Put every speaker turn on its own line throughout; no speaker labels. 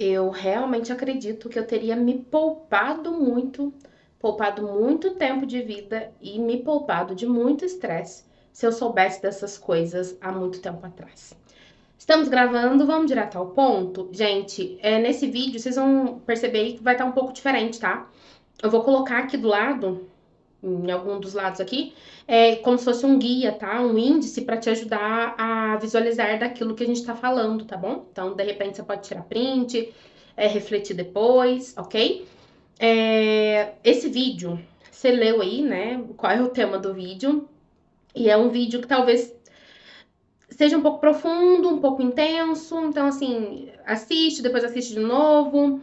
Eu realmente acredito que eu teria me poupado muito tempo de vida e me poupado de muito estresse se eu soubesse dessas coisas há muito tempo atrás. Estamos gravando, vamos direto ao ponto. Gente, nesse vídeo vocês vão perceber aí que vai estar um pouco diferente, tá? Eu vou colocar aqui do lado, em algum dos lados aqui, como se fosse um guia, tá? Um índice para te ajudar a visualizar daquilo que a gente tá falando, tá bom? Então, de repente, você pode tirar print, refletir depois, ok? Esse vídeo, você leu aí, né? Qual é o tema do vídeo? E é um vídeo que talvez seja um pouco profundo, um pouco intenso. Então, assim, assiste, depois assiste de novo.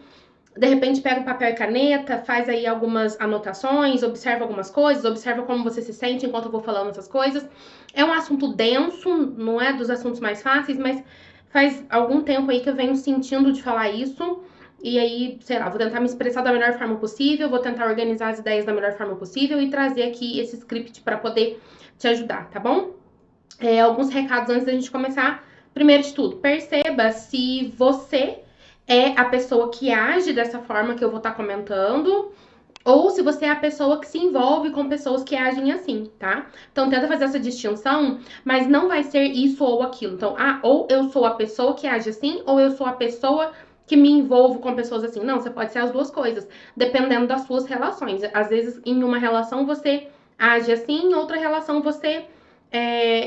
De repente, pega um papel e caneta, faz aí algumas anotações, observa algumas coisas, observa como você se sente enquanto eu vou falando essas coisas. É um assunto denso, não é dos assuntos mais fáceis, mas faz algum tempo aí que eu venho sentindo de falar isso. E aí, sei lá, vou tentar me expressar da melhor forma possível, vou tentar organizar as ideias da melhor forma possível e trazer aqui esse script para poder te ajudar, tá bom? Alguns recados antes da gente começar. Primeiro de tudo, perceba se você é a pessoa que age dessa forma que eu vou estar comentando, ou se você é a pessoa que se envolve com pessoas que agem assim, tá? Então tenta fazer essa distinção, mas não vai ser isso ou aquilo. Então, ou eu sou a pessoa que age assim, ou eu sou a pessoa que me envolvo com pessoas assim. Não, você pode ser as duas coisas, dependendo das suas relações. Às vezes, em uma relação você age assim, em outra relação você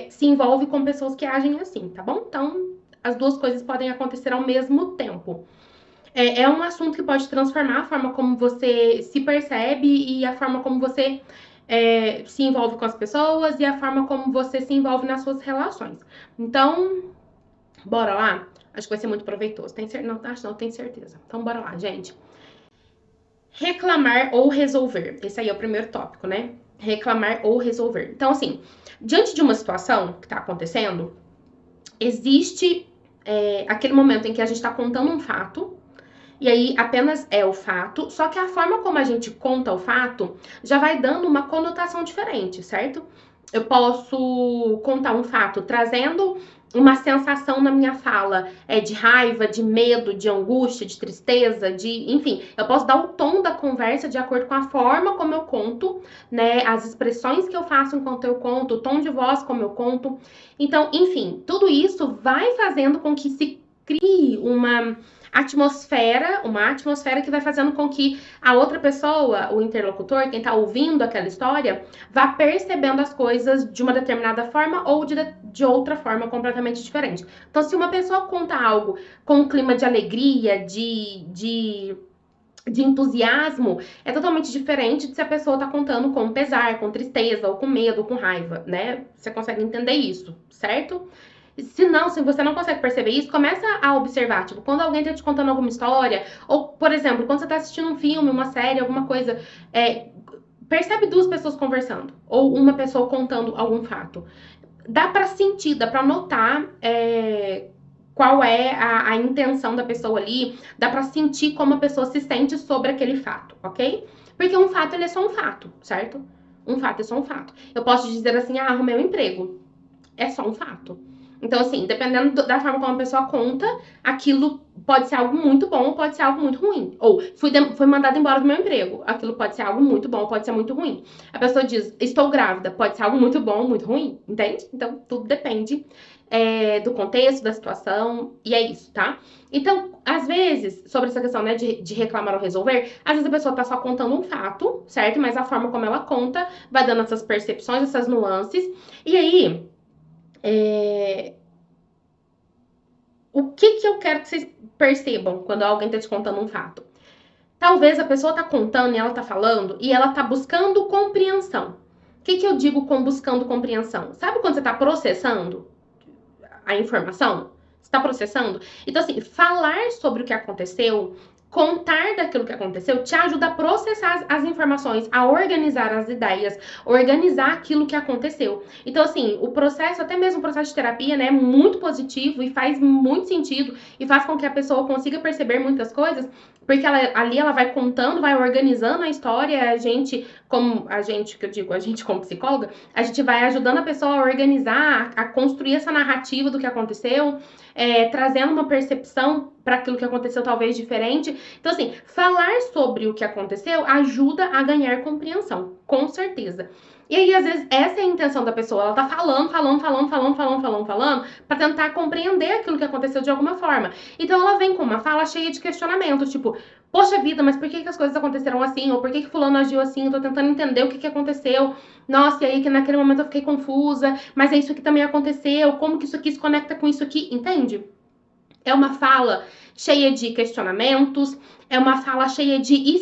se envolve com pessoas que agem assim, tá bom? Então, as duas coisas podem acontecer ao mesmo tempo. É um assunto que pode transformar a forma como você se percebe e a forma como você se envolve com as pessoas e a forma como você se envolve nas suas relações. Então, bora lá? Acho que vai ser muito proveitoso. Não, acho não, tenho certeza. Então, bora lá, gente. Reclamar ou resolver. Esse aí é o primeiro tópico, né? Reclamar ou resolver. Então, assim, diante de uma situação que tá acontecendo, existe aquele momento em que a gente tá contando um fato, e aí apenas é o fato, só que a forma como a gente conta o fato já vai dando uma conotação diferente, certo? Eu posso contar um fato trazendo uma sensação na minha fala, de raiva, de medo, de angústia, de tristeza, enfim, eu posso dar o tom da conversa de acordo com a forma como eu conto, né, as expressões que eu faço enquanto eu conto, o tom de voz como eu conto. Então, enfim, tudo isso vai fazendo com que se crie uma atmosfera que vai fazendo com que a outra pessoa, o interlocutor, quem tá ouvindo aquela história, vá percebendo as coisas de uma determinada forma ou de outra forma completamente diferente. Então, se uma pessoa conta algo com um clima de alegria, de entusiasmo, é totalmente diferente de se a pessoa tá contando com pesar, com tristeza, ou com medo, ou com raiva, né? Você consegue entender isso, certo? Se você não consegue perceber isso, começa a observar, tipo, quando alguém tá te contando alguma história, ou, por exemplo, quando você tá assistindo um filme, uma série, alguma coisa, percebe duas pessoas conversando, ou uma pessoa contando algum fato. Dá pra sentir, dá pra notar qual é a intenção da pessoa ali, dá pra sentir como a pessoa se sente sobre aquele fato, ok? Porque um fato, ele é só um fato, certo? Um fato é só um fato. Eu posso dizer assim, arrumei um emprego. É só um fato. Então, assim, dependendo da forma como a pessoa conta, aquilo pode ser algo muito bom ou pode ser algo muito ruim. Ou fui mandada embora do meu emprego. Aquilo pode ser algo muito bom ou pode ser muito ruim. A pessoa diz, estou grávida. Pode ser algo muito bom ou muito ruim. Entende? Então, tudo depende do contexto, da situação. E é isso, tá? Então, às vezes, sobre essa questão, né, de reclamar ou resolver, às vezes a pessoa tá só contando um fato, certo? Mas a forma como ela conta vai dando essas percepções, essas nuances. E aí, o que eu quero que vocês percebam quando alguém tá te contando um fato? Talvez a pessoa tá contando e ela tá falando e ela tá buscando compreensão. O que eu digo com buscando compreensão? Sabe quando você tá processando a informação? Você tá processando? Então, assim, falar sobre o que aconteceu, contar daquilo que aconteceu, te ajuda a processar as informações, a organizar as ideias, organizar aquilo que aconteceu. Então, assim, o processo, até mesmo o processo de terapia, né, é muito positivo e faz muito sentido e faz com que a pessoa consiga perceber muitas coisas, porque ali ela vai contando, vai organizando a história, que eu digo, a gente como psicóloga, a gente vai ajudando a pessoa a organizar, a construir essa narrativa do que aconteceu, trazendo uma percepção para aquilo que aconteceu talvez diferente. Então, assim, falar sobre o que aconteceu ajuda a ganhar compreensão, com certeza. E aí, às vezes, essa é a intenção da pessoa. Ela tá falando, pra tentar compreender aquilo que aconteceu de alguma forma. Então, ela vem com uma fala cheia de questionamentos, tipo, poxa vida, mas por que as coisas aconteceram assim? Ou por que fulano agiu assim? Eu tô tentando entender o que aconteceu. Nossa, e aí que naquele momento eu fiquei confusa, mas é isso aqui também aconteceu, como que isso aqui se conecta com isso aqui, entende? É uma fala cheia de questionamentos, é uma fala cheia de e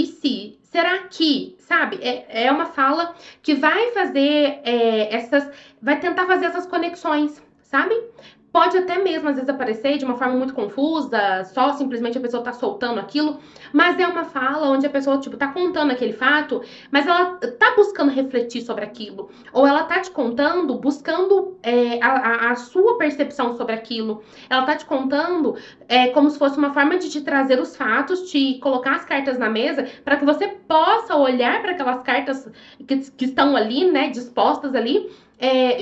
se, será que, sabe? É uma fala que vai fazer vai tentar fazer essas conexões, sabe? Pode até mesmo, às vezes, aparecer de uma forma muito confusa, só simplesmente a pessoa tá soltando aquilo, mas é uma fala onde a pessoa, tipo, tá contando aquele fato, mas ela tá buscando refletir sobre aquilo, ou ela tá te contando, buscando a sua percepção sobre aquilo, ela tá te contando como se fosse uma forma de te trazer os fatos, te colocar as cartas na mesa, para que você possa olhar para aquelas cartas que estão ali, né, dispostas ali,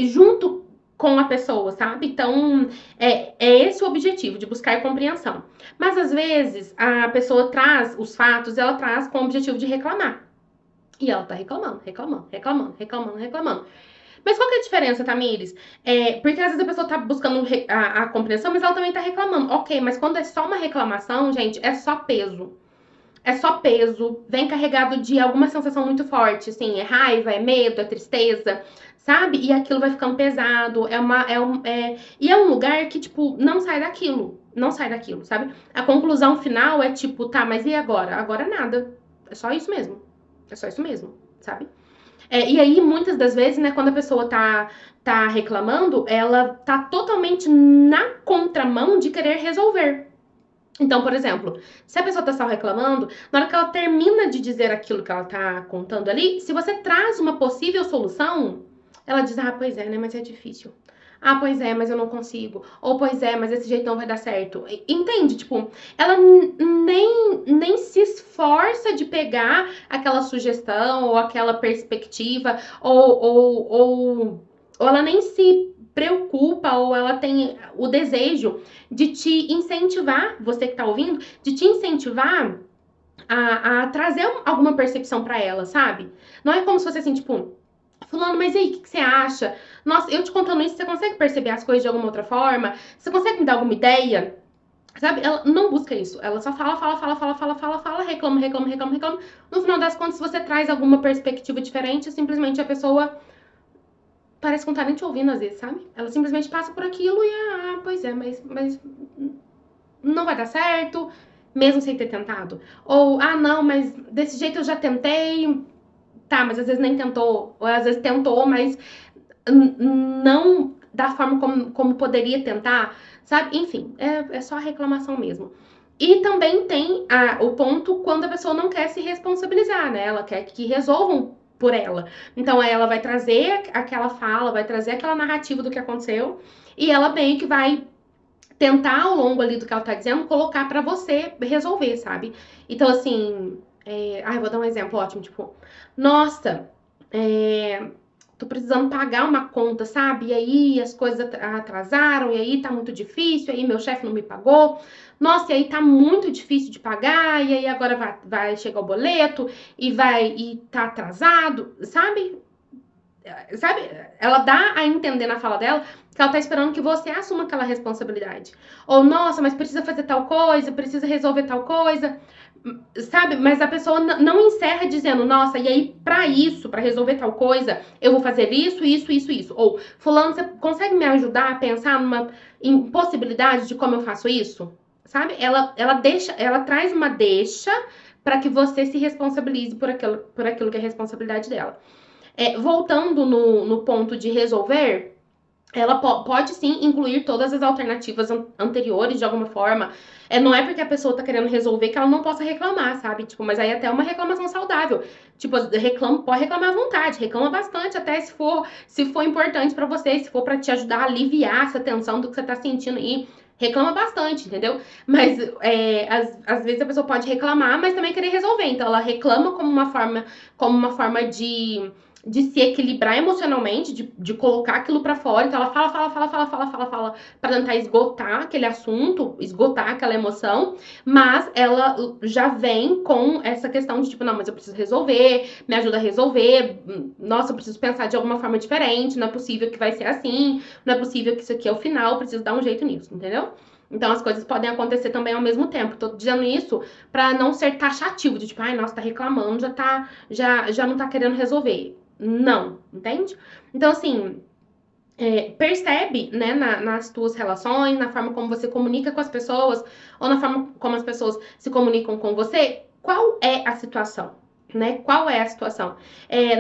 junto com a pessoa, sabe? Então, é esse o objetivo, de buscar compreensão. Mas, às vezes, a pessoa traz os fatos, ela traz com o objetivo de reclamar. E ela tá reclamando. Mas qual que é a diferença, Tamires? Porque às vezes a pessoa tá buscando a compreensão, mas ela também tá reclamando. Ok, mas quando é só uma reclamação, gente, é só peso. É só peso, vem carregado de alguma sensação muito forte, assim, é raiva, é medo, é tristeza, sabe? E aquilo vai ficando pesado, e é um lugar que, tipo, não sai daquilo, sabe? A conclusão final é tipo, tá, mas e agora? Agora nada, é só isso mesmo, sabe? E aí, muitas das vezes, né, quando a pessoa tá reclamando, ela tá totalmente na contramão de querer resolver. Então, por exemplo, se a pessoa tá só reclamando, na hora que ela termina de dizer aquilo que ela tá contando ali, se você traz uma possível solução, ela diz: ah, pois é, né, mas é difícil. Ah, pois é, mas eu não consigo. Ou, pois é, mas desse jeito não vai dar certo. Entende? Tipo, ela nem se esforça de pegar aquela sugestão ou aquela perspectiva, ou ela nem se preocupa, ou ela tem o desejo de te incentivar, você que tá ouvindo, de te incentivar a trazer alguma percepção para ela, sabe? Não é como se fosse assim, tipo, fulano, mas e aí, o que você acha? Nossa, eu te contando isso, você consegue perceber as coisas de alguma outra forma? Você consegue me dar alguma ideia? Sabe? Ela não busca isso. Ela só fala, reclama. No final das contas, se você traz alguma perspectiva diferente, simplesmente a pessoa parece que não tá nem te ouvindo às vezes, sabe? Ela simplesmente passa por aquilo e, pois é, mas não vai dar certo, mesmo sem ter tentado. Ou, não, mas desse jeito eu já tentei, tá, mas às vezes nem tentou. Ou às vezes tentou, mas não da forma como poderia tentar, sabe? Enfim, é só reclamação mesmo. E também tem o ponto quando a pessoa não quer se responsabilizar, né? Ela quer que resolvam por ela. Então, ela vai trazer aquela fala, vai trazer aquela narrativa do que aconteceu, e ela meio que vai tentar ao longo ali do que ela tá dizendo, colocar pra você resolver, sabe? Então, assim, vou dar um exemplo ótimo, tipo, nossa, tô precisando pagar uma conta, sabe? E aí as coisas atrasaram, e aí tá muito difícil, e aí meu chefe não me pagou. Nossa, e aí tá muito difícil de pagar, e aí agora vai chegar o boleto, e tá atrasado, sabe? Sabe? Ela dá a entender na fala dela que ela tá esperando que você assuma aquela responsabilidade. Ou, nossa, mas precisa fazer tal coisa, precisa resolver tal coisa, sabe? Mas a pessoa não encerra dizendo, nossa, e aí pra resolver tal coisa, eu vou fazer isso. Ou, fulano, você consegue me ajudar a pensar em possibilidade de como eu faço isso? Sabe? Ela traz uma deixa para que você se responsabilize por aquilo que é responsabilidade dela. Voltando no ponto de resolver, ela pode sim incluir todas as alternativas anteriores de alguma forma. Não é porque a pessoa tá querendo resolver que ela não possa reclamar, sabe? Tipo, mas aí até é uma reclamação saudável. Tipo, pode reclamar à vontade, reclama bastante, até se for importante pra você, se for pra te ajudar a aliviar essa tensão do que você tá sentindo aí. Reclama bastante, entendeu? Mas às vezes a pessoa pode reclamar, mas também querer resolver. Então ela reclama como uma forma de de se equilibrar emocionalmente, de colocar aquilo pra fora. Então ela fala pra tentar esgotar aquele assunto, esgotar aquela emoção, mas ela já vem com essa questão de tipo, não, mas eu preciso resolver, me ajuda a resolver, nossa, eu preciso pensar de alguma forma diferente, não é possível que vai ser assim, não é possível que isso aqui é o final, preciso dar um jeito nisso, entendeu? Então as coisas podem acontecer também ao mesmo tempo. Tô dizendo isso pra não ser taxativo, de tipo, ai, nossa, tá reclamando, já não tá querendo resolver. Não, entende? Então, assim, percebe, né, nas tuas relações, na forma como você comunica com as pessoas, ou na forma como as pessoas se comunicam com você, qual é a situação, né? Qual é a situação?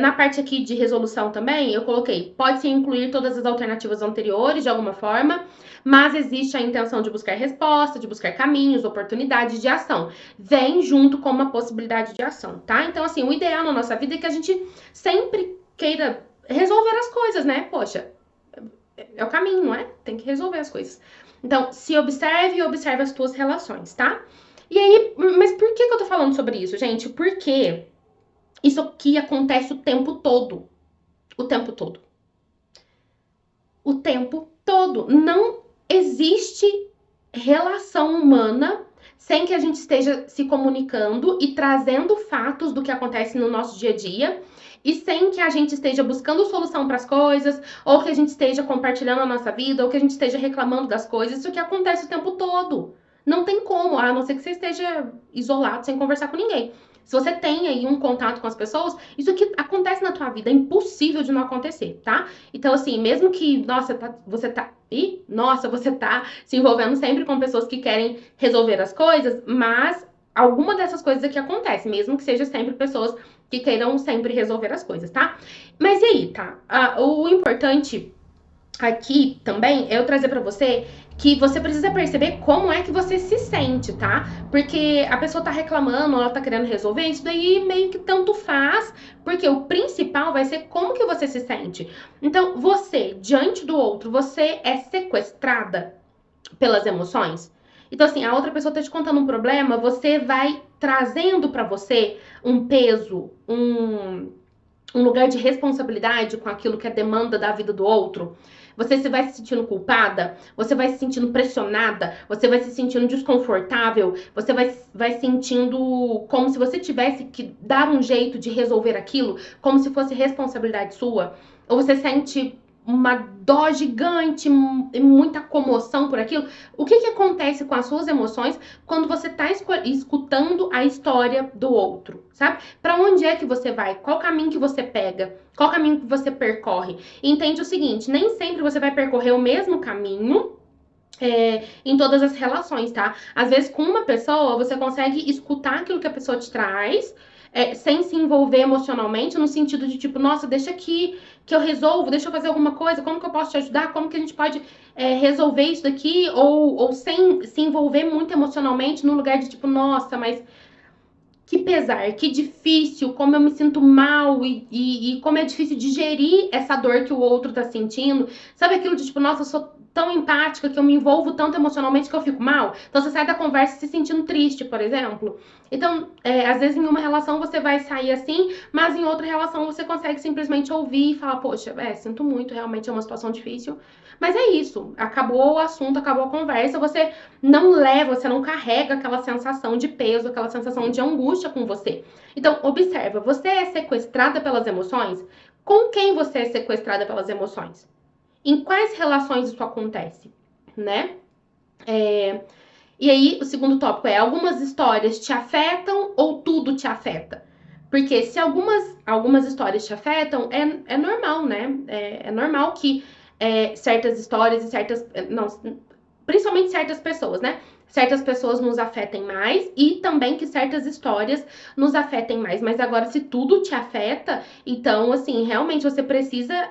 Na parte aqui de resolução também, eu coloquei, pode-se incluir todas as alternativas anteriores de alguma forma, mas existe a intenção de buscar resposta, de buscar caminhos, oportunidades de ação. Vem junto com uma possibilidade de ação, tá? Então, assim, o ideal na nossa vida é que a gente sempre queira resolver as coisas, né? Poxa, é o caminho, não é? Tem que resolver as coisas. Então, se observe e observe as tuas relações, tá? E aí, mas por que eu tô falando sobre isso, gente? Porque isso aqui acontece o tempo todo. O tempo todo. O tempo todo. Não existe relação humana sem que a gente esteja se comunicando e trazendo fatos do que acontece no nosso dia a dia e sem que a gente esteja buscando solução para as coisas, ou que a gente esteja compartilhando a nossa vida, ou que a gente esteja reclamando das coisas. Isso que acontece o tempo todo. Não tem como, a não ser que você esteja isolado, sem conversar com ninguém. Se você tem aí um contato com as pessoas, isso que acontece na tua vida, é impossível de não acontecer, tá? Então, assim, mesmo que, nossa, você tá se envolvendo sempre com pessoas que querem resolver as coisas, mas alguma dessas coisas aqui acontece, mesmo que seja sempre pessoas que queiram sempre resolver as coisas, tá? Mas e aí, tá? O importante aqui também é eu trazer pra você que você precisa perceber como é que você se sente, tá? Porque a pessoa tá reclamando, ela tá querendo resolver, isso daí meio que tanto faz, porque o principal vai ser como que você se sente. Então, você, diante do outro, você é sequestrada pelas emoções? Então, assim, a outra pessoa tá te contando um problema, você vai trazendo pra você um peso, um lugar de responsabilidade com aquilo que é demanda da vida do outro. Você se vai se sentindo culpada, você vai se sentindo pressionada, você vai se sentindo desconfortável, você vai sentindo como se você tivesse que dar um jeito de resolver aquilo, como se fosse responsabilidade sua. Ou você sente uma dó gigante e muita comoção por aquilo. O que acontece com as suas emoções quando você está escutando a história do outro, sabe? Para onde é que você vai? Qual caminho que você pega? Qual caminho que você percorre? E entende o seguinte, nem sempre você vai percorrer o mesmo caminho em todas as relações, tá? Às vezes, com uma pessoa, você consegue escutar aquilo que a pessoa te traz, sem se envolver emocionalmente, no sentido de tipo, nossa, deixa aqui que eu resolvo, deixa eu fazer alguma coisa, como que eu posso te ajudar? Como que a gente pode resolver isso daqui? Ou sem se envolver muito emocionalmente, no lugar de tipo, nossa, mas que pesar, que difícil, como eu me sinto mal e como é difícil digerir essa dor que o outro tá sentindo. Sabe aquilo de tipo, nossa, eu sou tão empática que eu me envolvo tanto emocionalmente que eu fico mal? Então você sai da conversa se sentindo triste, por exemplo. Então, às vezes em uma relação você vai sair assim, mas em outra relação você consegue simplesmente ouvir e falar, poxa, sinto muito, realmente é uma situação difícil. Mas é isso, acabou o assunto, acabou a conversa, você não leva, você não carrega aquela sensação de peso, aquela sensação de angústia com você. Então, observa, você é sequestrada pelas emoções? Com quem você é sequestrada pelas emoções? Em quais relações isso acontece, né? E aí, o segundo tópico é: algumas histórias te afetam ou tudo te afeta? Porque se algumas histórias te afetam, é normal, né? É normal que certas histórias e certas. Não, principalmente certas pessoas, né? Certas pessoas nos afetem mais e também que certas histórias nos afetem mais. Mas agora, se tudo te afeta, então, assim, realmente você precisa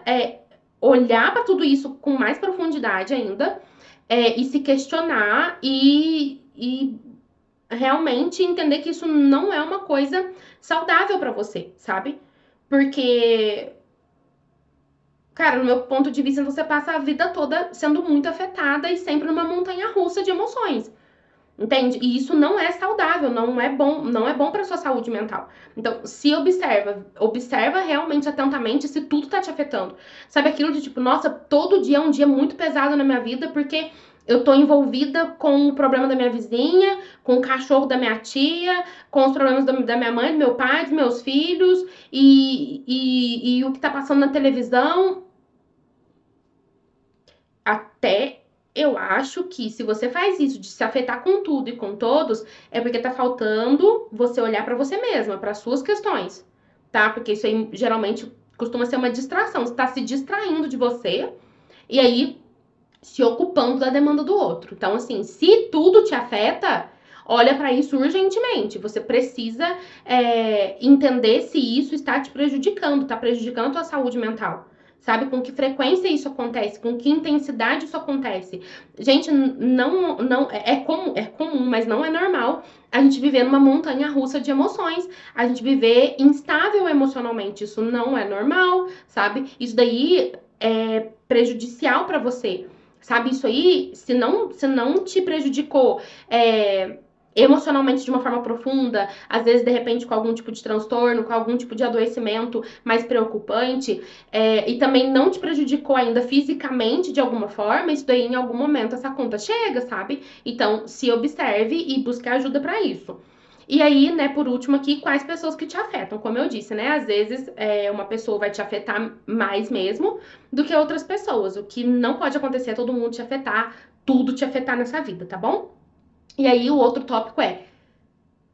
olhar para tudo isso com mais profundidade ainda e se questionar e realmente entender que isso não é uma coisa saudável para você, sabe? Porque, cara, no meu ponto de vista, você passa a vida toda sendo muito afetada e sempre numa montanha russa de emoções. Entende? E isso não é saudável, não é bom para sua saúde mental. Então, se observa realmente atentamente se tudo tá te afetando. Sabe aquilo de tipo, nossa, todo dia é um dia muito pesado na minha vida porque eu tô envolvida com o problema da minha vizinha, com o cachorro da minha tia, com os problemas da minha mãe, do meu pai, dos meus filhos e o que tá passando na televisão. Até eu acho que se você faz isso de se afetar com tudo e com todos, é porque tá faltando você olhar pra você mesma, para suas questões, tá? Porque isso aí geralmente costuma ser uma distração. Você tá se distraindo de você e aí se ocupando da demanda do outro. Então, assim, se tudo te afeta, olha pra isso urgentemente. Você precisa entender se isso está te prejudicando, tá prejudicando a tua saúde mental. Sabe com que frequência isso acontece, com que intensidade isso acontece. Gente, não é comum, mas não é normal a gente viver numa montanha russa de emoções, a gente viver instável emocionalmente. Isso não é normal, sabe? Isso daí é prejudicial pra você. Sabe, isso aí, se não te prejudicou emocionalmente de uma forma profunda, às vezes, de repente, com algum tipo de transtorno, com algum tipo de adoecimento mais preocupante, e também não te prejudicou ainda fisicamente de alguma forma, isso daí, em algum momento, essa conta chega, sabe? Então, se observe e busque ajuda para isso. E aí, né, por último aqui, quais pessoas que te afetam? Como eu disse, né, às vezes uma pessoa vai te afetar mais mesmo do que outras pessoas. O que não pode acontecer é todo mundo te afetar, tudo te afetar nessa vida, tá bom? E aí, o outro tópico é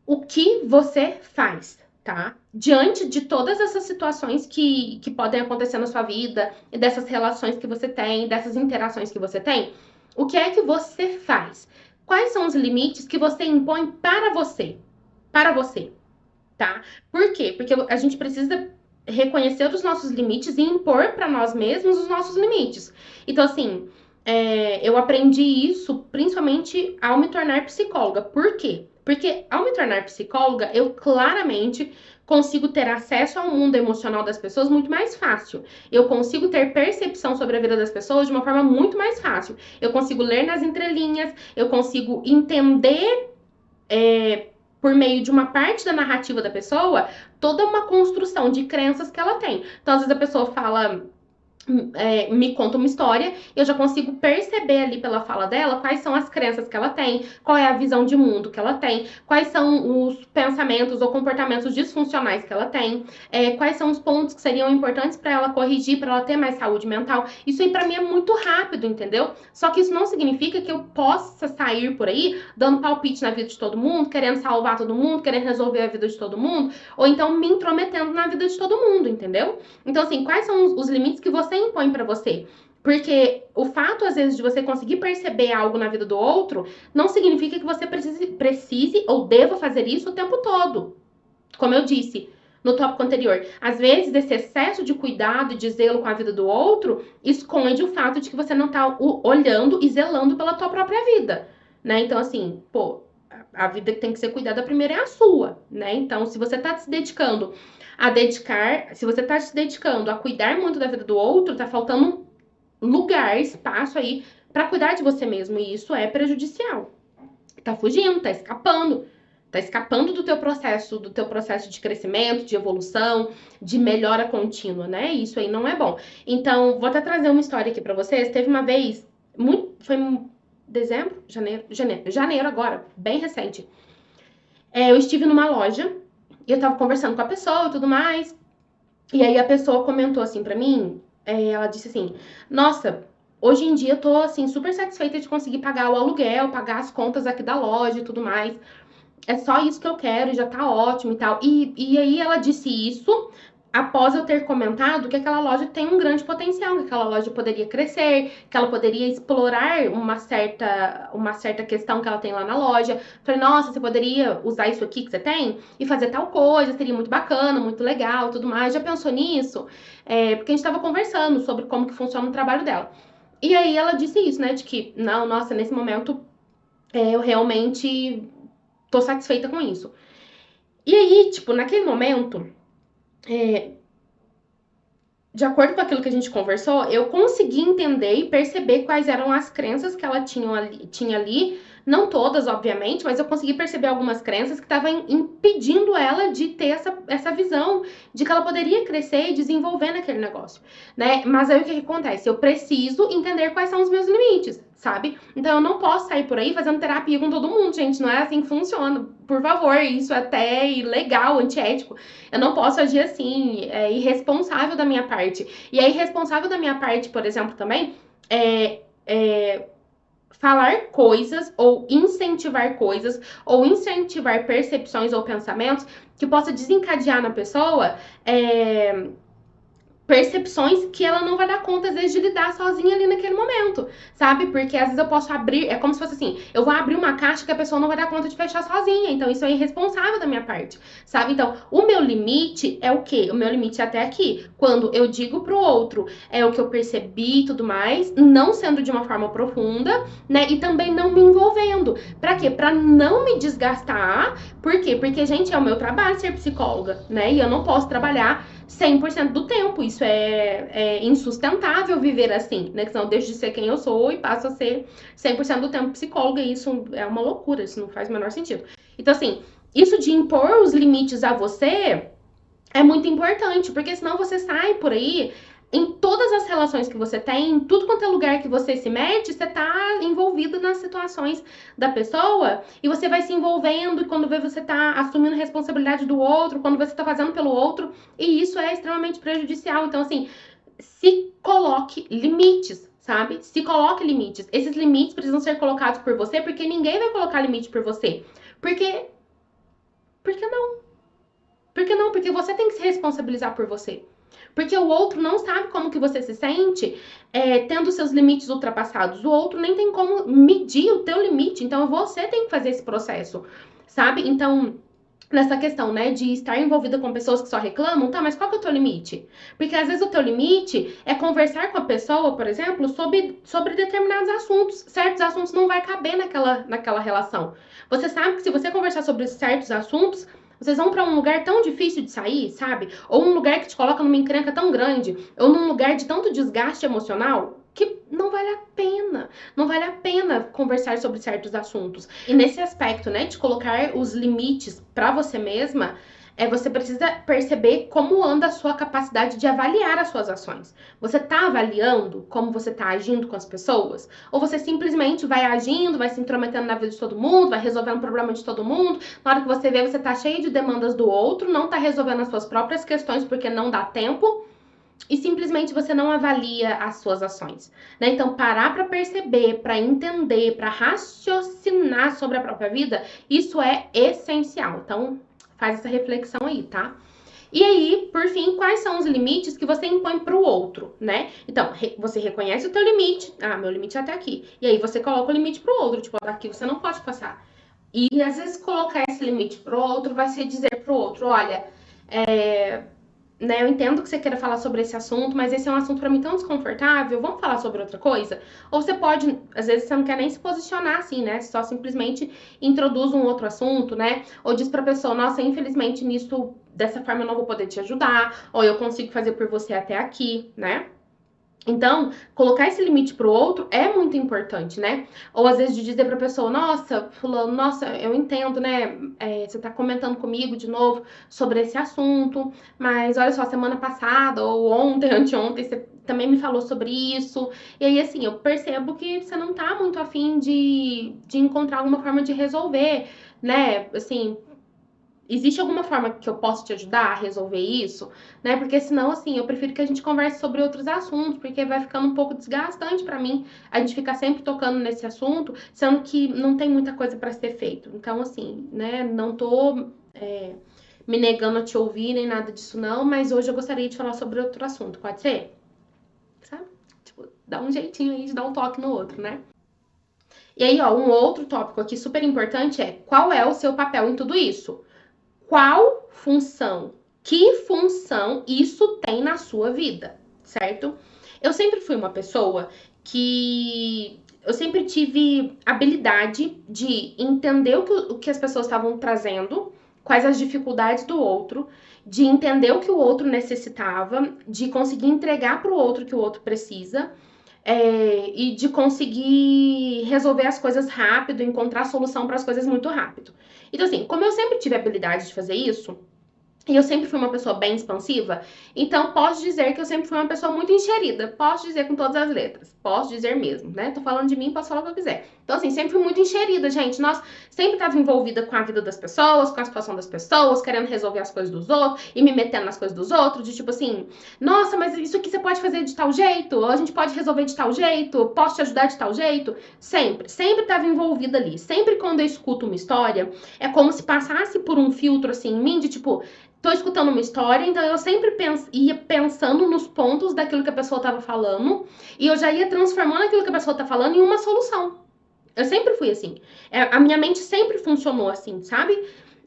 o que você faz, tá? Diante de todas essas situações que podem acontecer na sua vida, e dessas relações que você tem, dessas interações que você tem, o que é que você faz? Quais são os limites que você impõe para você? Para você, tá? Por quê? Porque a gente precisa reconhecer os nossos limites e impor para nós mesmos os nossos limites. Então, assim, eu aprendi isso principalmente ao me tornar psicóloga. Por quê? Porque ao me tornar psicóloga, eu claramente consigo ter acesso ao mundo emocional das pessoas muito mais fácil. Eu consigo ter percepção sobre a vida das pessoas de uma forma muito mais fácil. Eu consigo ler nas entrelinhas, eu consigo entender por meio de uma parte da narrativa da pessoa, toda uma construção de crenças que ela tem. Então, às vezes a pessoa fala, me conta uma história, eu já consigo perceber ali pela fala dela quais são as crenças que ela tem, qual é a visão de mundo que ela tem, quais são os pensamentos ou comportamentos disfuncionais que ela tem, quais são os pontos que seriam importantes para ela corrigir, para ela ter mais saúde mental. Isso aí para mim é muito rápido, entendeu? Só que isso não significa que eu possa sair por aí dando palpite na vida de todo mundo, querendo salvar todo mundo, querendo resolver a vida de todo mundo, ou então me intrometendo na vida de todo mundo, entendeu? Então, assim, quais são os limites que você impõe pra você? Porque o fato, às vezes, de você conseguir perceber algo na vida do outro, não significa que você precise ou deva fazer isso o tempo todo. Como eu disse no tópico anterior, às vezes esse excesso de cuidado e de zelo com a vida do outro esconde o fato de que você não tá olhando e zelando pela tua própria vida, né? Então, assim, pô, a vida que tem que ser cuidada primeiro é a sua, né? Então, se você tá se dedicando se você tá se dedicando a cuidar muito da vida do outro, tá faltando lugar, espaço aí pra cuidar de você mesmo, e isso é prejudicial. Tá fugindo, tá escapando. Tá escapando do teu processo de crescimento, de evolução, de melhora contínua, né? Isso aí não é bom. Então, vou até trazer uma história aqui pra vocês. Teve uma vez, foi em dezembro, janeiro agora, bem recente. Eu estive numa loja e eu tava conversando com a pessoa e tudo mais. E aí a pessoa comentou assim pra mim, ela disse assim: "Nossa, hoje em dia eu tô assim super satisfeita de conseguir pagar o aluguel, pagar as contas aqui da loja e tudo mais. É só isso que eu quero e já tá ótimo e tal". E aí ela disse isso após eu ter comentado que aquela loja tem um grande potencial, que aquela loja poderia crescer, que ela poderia explorar uma certa questão que ela tem lá na loja. Falei, nossa, você poderia usar isso aqui que você tem e fazer tal coisa, seria muito bacana, muito legal, tudo mais. Já pensou nisso? Porque a gente tava conversando sobre como que funciona o trabalho dela. E aí ela disse isso, né, de que, não, nossa, nesse momento eu realmente tô satisfeita com isso. E aí, tipo, naquele momento, de acordo com aquilo que a gente conversou, eu consegui entender e perceber quais eram as crenças que ela tinha ali Não todas, obviamente, mas eu consegui perceber algumas crenças que estavam impedindo ela de ter essa visão de que ela poderia crescer e desenvolver naquele negócio, né? Mas aí o que acontece? Eu preciso entender quais são os meus limites, sabe? Então eu não posso sair por aí fazendo terapia com todo mundo, gente. Não é assim que funciona. Por favor, isso é até ilegal, antiético. Eu não posso agir assim, é irresponsável da minha parte. E é irresponsável da minha parte, por exemplo, também, é falar coisas ou incentivar percepções ou pensamentos que possa desencadear na pessoa percepções que ela não vai dar conta, às vezes, de lidar sozinha ali naquele momento, sabe? Porque às vezes eu posso abrir, é como se fosse assim, eu vou abrir uma caixa que a pessoa não vai dar conta de fechar sozinha, então isso é irresponsável da minha parte, sabe? Então, o meu limite é o quê? O meu limite é até aqui. Quando eu digo pro outro, é o que eu percebi e tudo mais, não sendo de uma forma profunda, né? E também não me envolvendo. Pra quê? Pra não me desgastar. Por quê? Porque, gente, é o meu trabalho ser psicóloga, né? E eu não posso trabalhar 100% do tempo. Isso é insustentável viver assim, né? Que senão eu deixo de ser quem eu sou e passo a ser 100% do tempo psicóloga. E isso é uma loucura, isso não faz o menor sentido. Então, assim, isso de impor os limites a você é muito importante, porque senão você sai por aí em todas as relações que você tem, em tudo quanto é lugar que você se mete, você tá envolvido nas situações da pessoa e você vai se envolvendo e quando vê você tá assumindo responsabilidade do outro, quando você tá fazendo pelo outro, e isso é extremamente prejudicial. Então, assim, se coloque limites, sabe? Se coloque limites. Esses limites precisam ser colocados por você, porque ninguém vai colocar limite por você. Porque, porque não. Por que não? Porque você tem que se responsabilizar por você. Porque o outro não sabe como que você se sente tendo seus limites ultrapassados. O outro nem tem como medir o teu limite. Então você tem que fazer esse processo, sabe? Então, nessa questão, né, de estar envolvida com pessoas que só reclamam, tá, mas qual que é o teu limite? Porque às vezes o teu limite é conversar com a pessoa, por exemplo, sobre determinados assuntos. Certos assuntos não vai caber naquela relação. Você sabe que se você conversar sobre certos assuntos, vocês vão para um lugar tão difícil de sair, sabe? Ou um lugar que te coloca numa encrenca tão grande, ou num lugar de tanto desgaste emocional, que não vale a pena. Não vale a pena conversar sobre certos assuntos. E nesse aspecto, né, de colocar os limites para você mesma, você precisa perceber como anda a sua capacidade de avaliar as suas ações. Você tá avaliando como você tá agindo com as pessoas? Ou você simplesmente vai agindo, vai se intrometendo na vida de todo mundo, vai resolvendo o problema de todo mundo? Na hora que você vê, você tá cheio de demandas do outro, não tá resolvendo as suas próprias questões porque não dá tempo e simplesmente você não avalia as suas ações, né? Então, parar para perceber, para entender, para raciocinar sobre a própria vida, isso é essencial. Então, faz essa reflexão aí, tá? E aí, por fim, quais são os limites que você impõe para o outro, né? Então, você reconhece o teu limite. Ah, meu limite é até aqui. E aí você coloca o limite para o outro, tipo, daqui você não pode passar. E às vezes colocar esse limite para o outro vai ser dizer para o outro, olha, né, eu entendo que você queira falar sobre esse assunto, mas esse é um assunto para mim tão desconfortável, vamos falar sobre outra coisa? Ou você pode, às vezes você não quer nem se posicionar assim, né? Só simplesmente introduz um outro assunto, né? Ou diz pra pessoa, nossa, infelizmente nisso, dessa forma eu não vou poder te ajudar, ou eu consigo fazer por você até aqui, né? Então, colocar esse limite pro outro é muito importante, né? Ou às vezes de dizer pra pessoa, nossa, fulano, nossa, eu entendo, né? Você tá comentando comigo de novo sobre esse assunto, mas olha só, semana passada, ou ontem, anteontem, você também me falou sobre isso. E aí, assim, eu percebo que você não tá muito afim de encontrar alguma forma de resolver, né? Assim, existe alguma forma que eu possa te ajudar a resolver isso, né? Porque senão, assim, eu prefiro que a gente converse sobre outros assuntos, porque vai ficando um pouco desgastante pra mim a gente ficar sempre tocando nesse assunto, sendo que não tem muita coisa pra ser feito. Então, assim, né? Não tô me negando a te ouvir nem nada disso, não, mas hoje eu gostaria de falar sobre outro assunto, pode ser? Sabe? Tipo, dá um jeitinho aí de dar um toque no outro, né? E aí, ó, um outro tópico aqui super importante é qual é o seu papel em tudo isso? Qual função, que função isso tem na sua vida, certo? Eu sempre fui uma pessoa que eu sempre tive habilidade de entender o que as pessoas estavam trazendo, quais as dificuldades do outro, de entender o que o outro necessitava, de conseguir entregar para o outro o que o outro precisa, e de conseguir resolver as coisas rápido, encontrar solução para as coisas muito rápido. Então, assim, como eu sempre tive a habilidade de fazer isso, e eu sempre fui uma pessoa bem expansiva, então posso dizer que eu sempre fui uma pessoa muito enxerida. Posso dizer com todas as letras. Posso dizer mesmo, né? Tô falando de mim, posso falar o que eu quiser. Então, assim, sempre fui muito enxerida, gente. Nós sempre estava envolvida com a vida das pessoas, com a situação das pessoas, querendo resolver as coisas dos outros e me metendo nas coisas dos outros, de tipo assim, nossa, mas isso aqui você pode fazer de tal jeito, ou a gente pode resolver de tal jeito, posso te ajudar de tal jeito. Sempre estava envolvida ali. Sempre quando eu escuto uma história, é como se passasse por um filtro assim em mim, de tipo, tô escutando uma história, então eu sempre ia pensando nos pontos daquilo que a pessoa estava falando e eu já ia transformando aquilo que a pessoa tá falando em uma solução. Eu sempre fui assim. A minha mente sempre funcionou assim, sabe?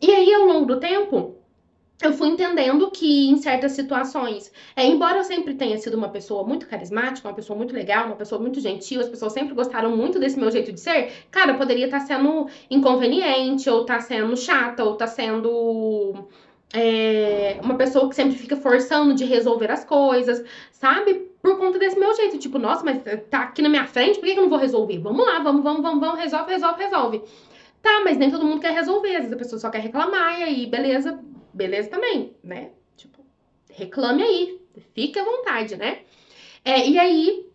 E aí, ao longo do tempo, eu fui entendendo que em certas situações, embora eu sempre tenha sido uma pessoa muito carismática, uma pessoa muito legal, uma pessoa muito gentil, as pessoas sempre gostaram muito desse meu jeito de ser, cara, eu poderia estar sendo inconveniente, ou tá sendo chata, ou tá sendo uma pessoa que sempre fica forçando de resolver as coisas, sabe? Por conta desse meu jeito. Tipo, nossa, mas tá aqui na minha frente, por que eu não vou resolver? Vamos lá, vamos, resolve. Tá, mas nem todo mundo quer resolver. Às vezes a pessoa só quer reclamar, e aí, beleza também, né? Tipo, reclame aí, fique à vontade, né? E aí,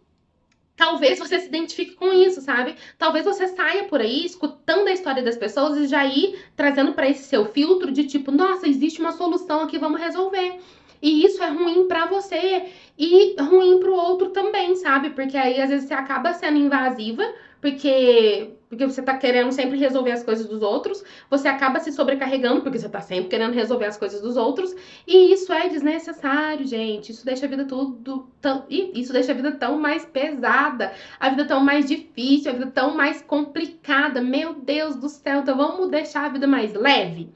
talvez você se identifique com isso, sabe? Talvez você saia por aí escutando a história das pessoas e já ir trazendo para esse seu filtro de tipo, nossa, existe uma solução aqui, vamos resolver. E isso é ruim para você e ruim para o outro também, sabe? Porque aí às vezes você acaba sendo invasiva, porque você tá querendo sempre resolver as coisas dos outros, você acaba se sobrecarregando porque você tá sempre querendo resolver as coisas dos outros, e isso é desnecessário, gente. Isso deixa a vida isso deixa a vida tão mais pesada, a vida tão mais difícil, a vida tão mais complicada. Meu Deus do céu, então vamos deixar a vida mais leve?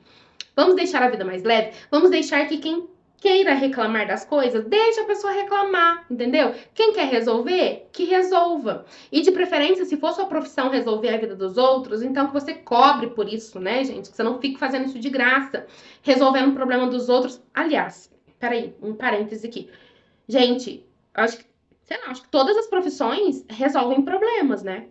Vamos deixar a vida mais leve? Vamos deixar que quem queira reclamar das coisas, deixa a pessoa reclamar, entendeu? Quem quer resolver, que resolva. E de preferência, se for sua profissão resolver a vida dos outros, então que você cobre por isso, né, gente? Que você não fique fazendo isso de graça, resolvendo o problema dos outros. Aliás, peraí, um parêntese aqui. Gente, acho que, sei lá, acho que todas as profissões resolvem problemas, né?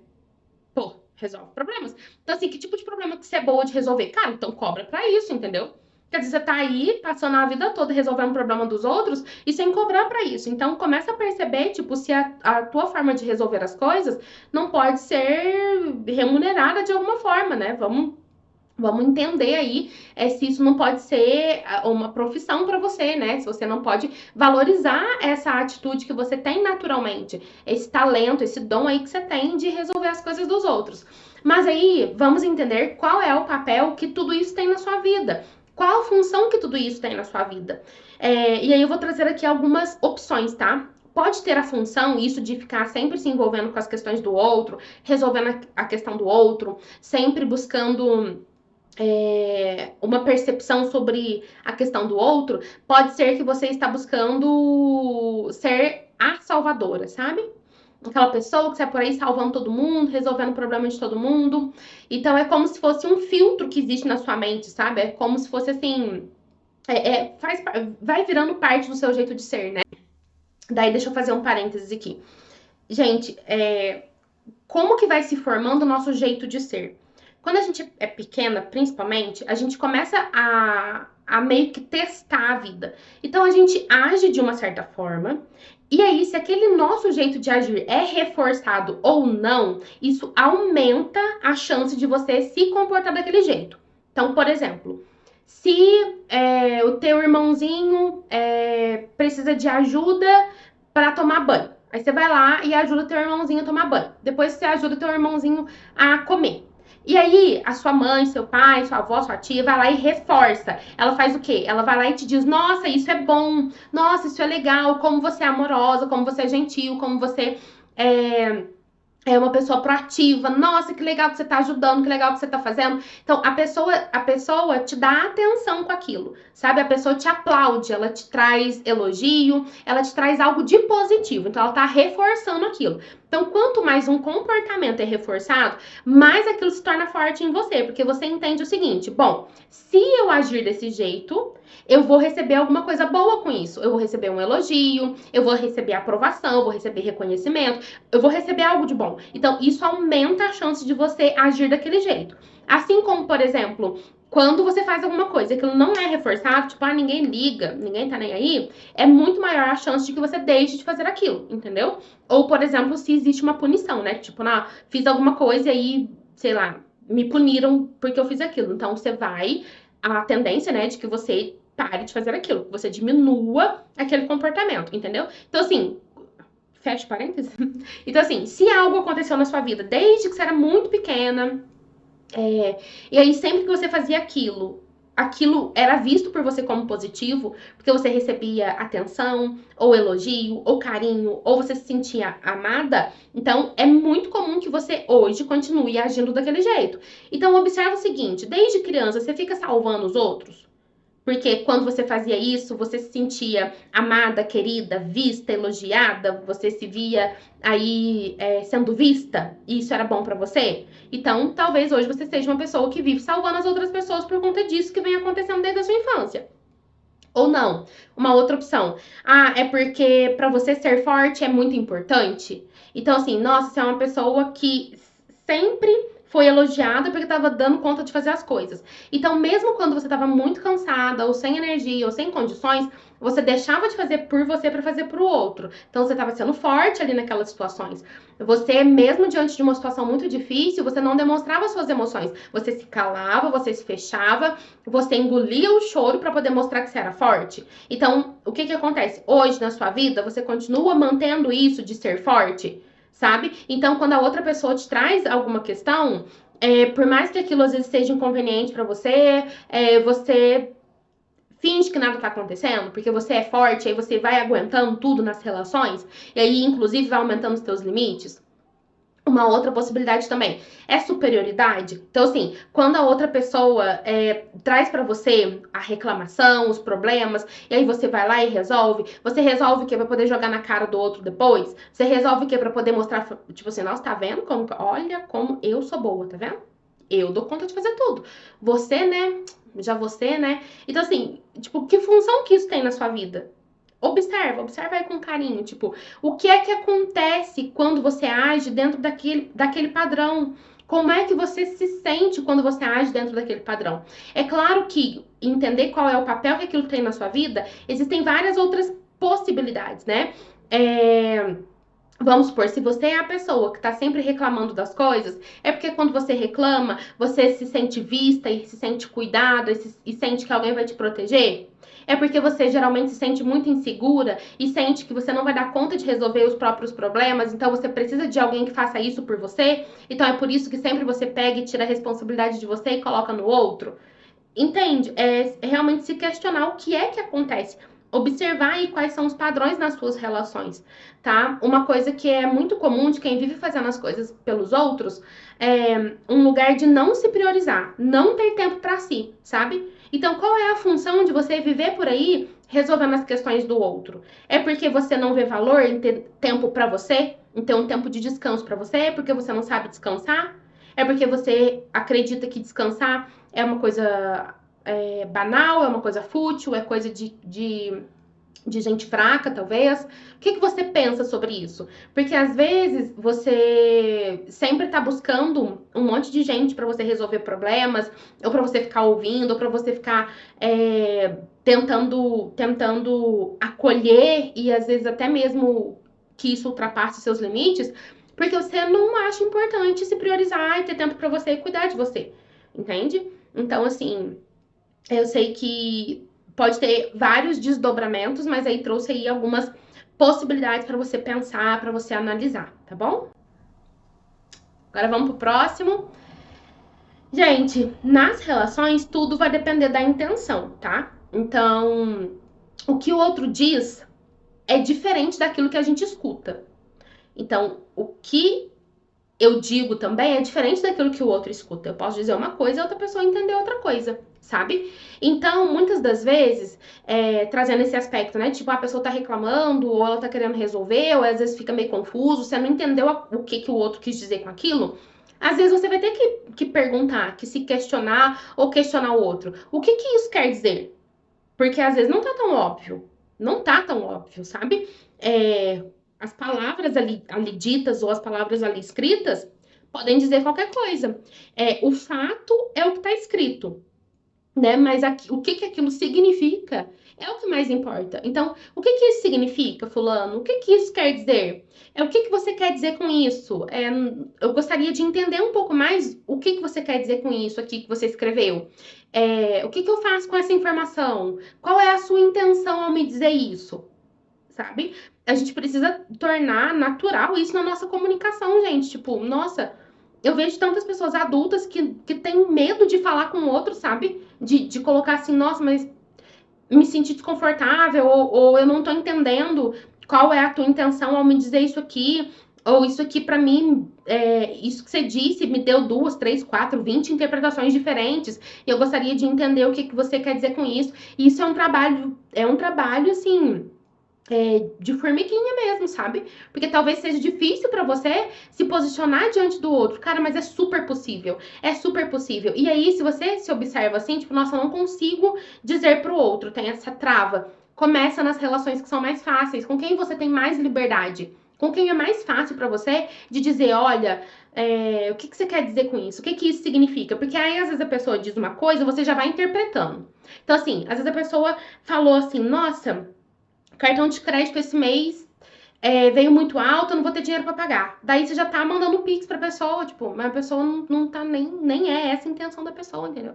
Pô, resolve problemas. Então, assim, que tipo de problema que você é boa de resolver? Cara, então cobra pra isso, entendeu? Quer dizer, você tá aí passando a vida toda resolvendo o problema dos outros e sem cobrar pra isso. Então, começa a perceber, tipo, se a tua forma de resolver as coisas não pode ser remunerada de alguma forma, né? Vamos entender aí se isso não pode ser uma profissão para você, né? Se você não pode valorizar essa atitude que você tem naturalmente, esse talento, esse dom aí que você tem de resolver as coisas dos outros. Mas aí vamos entender qual é o papel que tudo isso tem na sua vida. Qual a função que tudo isso tem na sua vida? E aí eu vou trazer aqui algumas opções, tá? Pode ter a função, isso de ficar sempre se envolvendo com as questões do outro, resolvendo a questão do outro, sempre buscando uma percepção sobre a questão do outro, pode ser que você está buscando ser a salvadora, sabe? Aquela pessoa que sai por aí salvando todo mundo, resolvendo o problema de todo mundo. Então é como se fosse um filtro que existe na sua mente, sabe? É como se fosse assim. Vai virando parte do seu jeito de ser, né? Daí deixa eu fazer um parênteses aqui. Gente, como que vai se formando o nosso jeito de ser? Quando a gente é pequena, principalmente, a gente começa a meio que testar a vida. Então a gente age de uma certa forma, e aí, se aquele nosso jeito de agir é reforçado ou não, isso aumenta a chance de você se comportar daquele jeito. Então, por exemplo, se o teu irmãozinho precisa de ajuda para tomar banho. Aí você vai lá e ajuda teu irmãozinho a tomar banho. Depois você ajuda teu irmãozinho a comer. E aí, a sua mãe, seu pai, sua avó, sua tia vai lá e reforça. Ela faz o quê? Ela vai lá e te diz: nossa, isso é bom, nossa, isso é legal, como você é amorosa, como você é gentil, como você é uma pessoa proativa. Nossa, que legal que você tá ajudando, que legal que você tá fazendo. Então, a pessoa te dá atenção com aquilo, sabe? A pessoa te aplaude, ela te traz elogio, ela te traz algo de positivo. Então, ela tá reforçando aquilo. Então, quanto mais um comportamento é reforçado, mais aquilo se torna forte em você, porque você entende o seguinte: bom, se eu agir desse jeito, eu vou receber alguma coisa boa com isso. Eu vou receber um elogio, eu vou receber aprovação, eu vou receber reconhecimento, eu vou receber algo de bom. Então, isso aumenta a chance de você agir daquele jeito. Assim como, por exemplo, quando você faz alguma coisa, aquilo não é reforçado, tipo, ninguém liga, ninguém tá nem aí, é muito maior a chance de que você deixe de fazer aquilo, entendeu? Ou, por exemplo, se existe uma punição, né? Tipo, fiz alguma coisa e aí, sei lá, me puniram porque eu fiz aquilo. Então, a tendência, né, de que você pare de fazer aquilo, que você diminua aquele comportamento, entendeu? Então, assim, fecha parênteses. Então, assim, se algo aconteceu na sua vida desde que você era muito pequena, e aí sempre que você fazia aquilo era visto por você como positivo, porque você recebia atenção, ou elogio, ou carinho, ou você se sentia amada, então é muito comum que você hoje continue agindo daquele jeito. Então observa o seguinte, desde criança você fica salvando os outros? Porque quando você fazia isso, você se sentia amada, querida, vista, elogiada, você se via aí sendo vista, e isso era bom pra você? Então, talvez hoje você seja uma pessoa que vive salvando as outras pessoas por conta disso que vem acontecendo desde a sua infância. Ou não. Uma outra opção. É porque pra você ser forte é muito importante. Então, assim, nossa, você é uma pessoa que sempre foi elogiada porque estava dando conta de fazer as coisas. Então, mesmo quando você estava muito cansada, ou sem energia, ou sem condições, você deixava de fazer por você para fazer para o outro. Então, você estava sendo forte ali naquelas situações. Você, mesmo diante de uma situação muito difícil, você não demonstrava suas emoções. Você se calava, você se fechava, você engolia o choro para poder mostrar que você era forte. Então, o que acontece? Hoje na sua vida, você continua mantendo isso de ser forte? Sabe? Então, quando a outra pessoa te traz alguma questão, por mais que aquilo às vezes seja inconveniente para você, você finge que nada tá acontecendo, porque você é forte, aí você vai aguentando tudo nas relações, e aí, inclusive, vai aumentando os teus limites. Uma outra possibilidade também é superioridade. Então, assim, quando a outra pessoa traz para você a reclamação, os problemas, e aí você vai lá e resolve, você resolve o que? Pra poder jogar na cara do outro depois? Você resolve o que? Pra poder mostrar, tipo assim, nossa, tá vendo? Olha como eu sou boa, tá vendo? Eu dou conta de fazer tudo. Você, né? Já você, né? Então, assim, tipo, que função que isso tem na sua vida? Observa aí com carinho, tipo, o que é que acontece quando você age dentro daquele padrão? Como é que você se sente quando você age dentro daquele padrão? É claro que entender qual é o papel que aquilo tem na sua vida, existem várias outras possibilidades, né? Vamos supor, se você é a pessoa que tá sempre reclamando das coisas, é porque quando você reclama, você se sente vista e se sente cuidada e sente que alguém vai te proteger? É porque você geralmente se sente muito insegura e sente que você não vai dar conta de resolver os próprios problemas, então você precisa de alguém que faça isso por você? Então é por isso que sempre você pega e tira a responsabilidade de você e coloca no outro? Entende? É realmente se questionar o que é que acontece. Observar aí quais são os padrões nas suas relações, tá? Uma coisa que é muito comum de quem vive fazendo as coisas pelos outros é um lugar de não se priorizar, não ter tempo pra si, sabe? Então, qual é a função de você viver por aí resolvendo as questões do outro? É porque você não vê valor em ter tempo pra você, em ter um tempo de descanso pra você, é porque você não sabe descansar? É porque você acredita que descansar é uma coisa banal, é uma coisa fútil, é coisa de gente fraca, talvez. O que você pensa sobre isso? Porque às vezes você sempre tá buscando um monte de gente para você resolver problemas, ou para você ficar ouvindo, ou para você ficar tentando acolher e às vezes até mesmo que isso ultrapasse seus limites, porque você não acha importante se priorizar e ter tempo para você e cuidar de você, entende? Então, assim, eu sei que pode ter vários desdobramentos, mas aí trouxe aí algumas possibilidades para você pensar, para você analisar, tá bom? Agora vamos pro próximo. Gente, nas relações tudo vai depender da intenção, tá? Então, o que o outro diz é diferente daquilo que a gente escuta. Então, o que eu digo também é diferente daquilo que o outro escuta. Eu posso dizer uma coisa e a outra pessoa entender outra coisa, sabe? Então, muitas das vezes, trazendo esse aspecto, né? Tipo, a pessoa tá reclamando, ou ela tá querendo resolver, ou às vezes fica meio confuso, você não entendeu o que, que o outro quis dizer com aquilo. Às vezes você vai ter que perguntar, que se questionar ou questionar o outro. O que que isso quer dizer? Porque às vezes não tá tão óbvio. Não tá tão óbvio, sabe? É, as palavras ali ditas ou as palavras ali escritas podem dizer qualquer coisa. O fato é o que está escrito, né? Mas o que que aquilo significa é o que mais importa. Então, o que que isso significa, fulano? O que que isso quer dizer? O que que você quer dizer com isso? Eu gostaria de entender um pouco mais o que que você quer dizer com isso aqui que você escreveu. O que que eu faço com essa informação? Qual é a sua intenção ao me dizer isso? Sabe? A gente precisa tornar natural isso na nossa comunicação, gente. Tipo, nossa, eu vejo tantas pessoas adultas que têm medo de falar com o outro, sabe? De colocar assim, nossa, mas me sentir desconfortável, ou eu não tô entendendo qual é a tua intenção ao me dizer isso aqui, ou isso aqui pra mim, isso que você disse me deu 2, 3, 4, 20 interpretações diferentes, e eu gostaria de entender o que, que você quer dizer com isso. E isso é um trabalho assim de formiguinha mesmo, sabe? Porque talvez seja difícil pra você se posicionar diante do outro. Cara, mas é super possível. É super possível. E aí, se você se observa assim, tipo, nossa, eu não consigo dizer pro outro, tem essa trava. Começa nas relações que são mais fáceis, com quem você tem mais liberdade. Com quem é mais fácil pra você de dizer, olha, o que que você quer dizer com isso? O que que isso significa? Porque aí, às vezes, a pessoa diz uma coisa, você já vai interpretando. Então, assim, às vezes a pessoa falou assim, nossa, cartão de crédito esse mês veio muito alto, eu não vou ter dinheiro para pagar. Daí você já tá mandando um pix pra pessoa, tipo, mas a pessoa não tá nem é essa a intenção da pessoa, entendeu?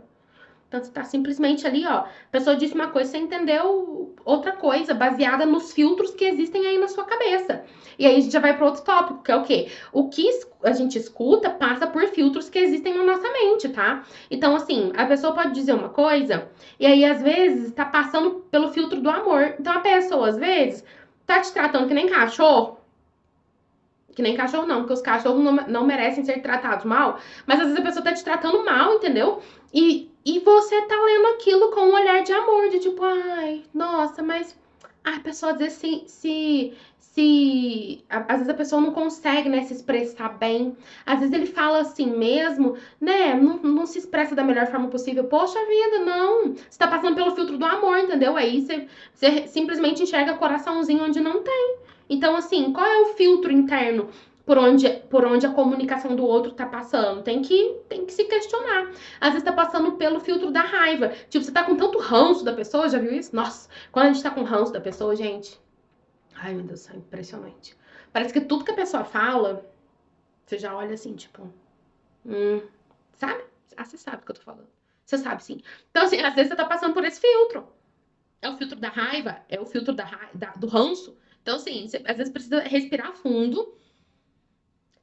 Então você tá simplesmente ali, ó. A pessoa disse uma coisa, você entendeu outra coisa, baseada nos filtros que existem aí na sua cabeça. E aí a gente já vai para outro tópico, que é o quê? O que a gente escuta passa por filtros que existem na nossa mente, tá? Então, assim, a pessoa pode dizer uma coisa, e aí às vezes tá passando pelo filtro do amor. Então a pessoa, às vezes, tá te tratando que nem cachorro. Que nem cachorro não, porque os cachorros não merecem ser tratados mal, mas às vezes a pessoa tá te tratando mal, entendeu? E você tá lendo aquilo com um olhar de amor, de tipo, ai, nossa, mas a pessoa às vezes às vezes a pessoa não consegue, né, se expressar bem. Às vezes ele fala assim mesmo, né, não se expressa da melhor forma possível. Poxa vida, não. Você tá passando pelo filtro do amor, entendeu? Aí você simplesmente enxerga coraçãozinho onde não tem. Então, assim, qual é o filtro interno por onde a comunicação do outro tá passando? Tem que se questionar. Às vezes tá passando pelo filtro da raiva. Tipo, você tá com tanto ranço da pessoa, já viu isso? Nossa, quando a gente tá com ranço da pessoa, gente. Ai, meu Deus, é impressionante. Parece que tudo que a pessoa fala, você já olha assim, tipo, hum, sabe? Ah, você sabe o que eu tô falando. Você sabe, sim. Então, assim, às vezes você tá passando por esse filtro. É o filtro da raiva, é o filtro do ranço. Então, assim, você às vezes precisa respirar fundo.